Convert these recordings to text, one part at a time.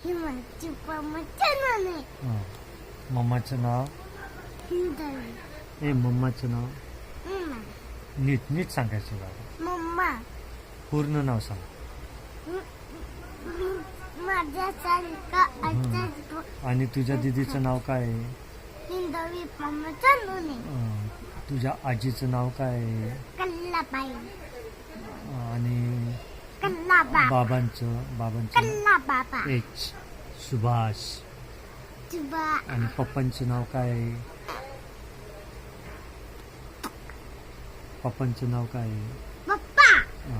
हिमाची मम्माचं नाव नाही. हां. मम्माचं नाव हिंदवी. मम्माचं नाव मम्मा. नीट नीट सांगायचं बाबा. मम्मा. पूर्ण नाव सांग. माझ्यासारखा आजच आणि तुझ्या दीदीचं नाव काय आहे? हिंदवी मम्माचं नाव नाही. तुझ्या आजीचं नाव काय आहे? कल्लाबाई. आणि कल्लाबा. बाबांचं कल्ला बाबा. एच सुभाष. तुबा. आणि पप्पांचं नाव काय आहे? पप्पांचं नाव काय आहे? पप्पा.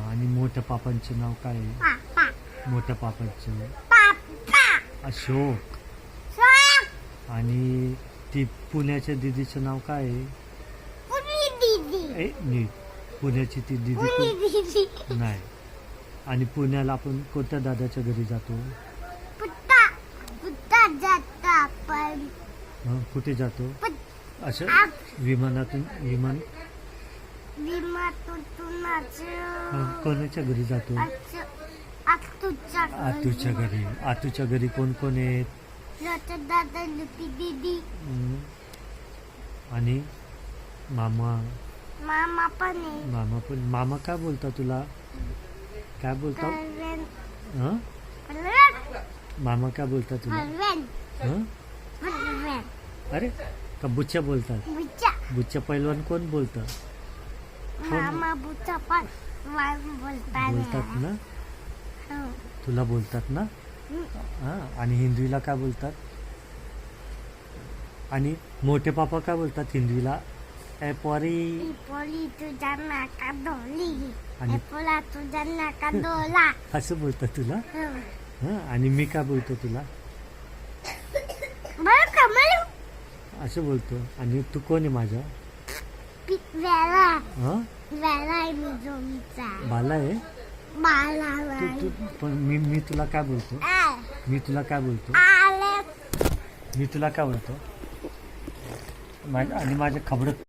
आणि मोठ्या पापांचं नाव काय आहे? पापा. मोठ्या पापांचं पापा. अशोक. सोया. आणि ती पुण्याच्या दीदीचं नाव काय आहे? पुनी दीदी. नीट पुण्याची ती दीदी पुनी दीदी. नाही. आणि पुण्याला आपण कोणत्या दादाच्या घरी जातो? पुत्ता. पुत्ता जाता आपण. कुठे जातो? असं आप- विमानातून विमान विमानातून कोणाच्या घरी जातो? आतूच्या घरी. आतूच्या घरी कोण कोण आहेत? दादा लुपी दीदी. आणि मामा. मामा पण आहे. मामा पण. मामा काय बोलता तुला? काय बोलता? हलवेन. हं? हलवेन. मामा काय बोलता तुला? हलवेन. हं? हलवेन. अरे का बुच्च्या बोलतात? बुच्चा. बुच्च्या पैलवान कोण बोलतं? मामा बुच्चा पण बोलतात ना? हो. तुला बोलतात ना? हां. आणि हिंदवीला काय बोलतात? आणि मोठे पापा काय बोलतात हिंदवीला? ए पोरी. पोली तुझ्या नाका डोली. आणि पोला तुझ्या नाका डोला. असं बोलतात तुला? हो. हां. आणि मी काय बोलतो तुला? बरं का मला असं बोलतो. आणि तू कोण आहे माझा? वेळा. हां. वेळा आहे मी जोमीचा. बाला आहे? बाला तू पण मी तुला काय बोलतो? मी तुला काय बोलतो? आले. मी तुला काय बोलतो? आणि माझ्या खबरत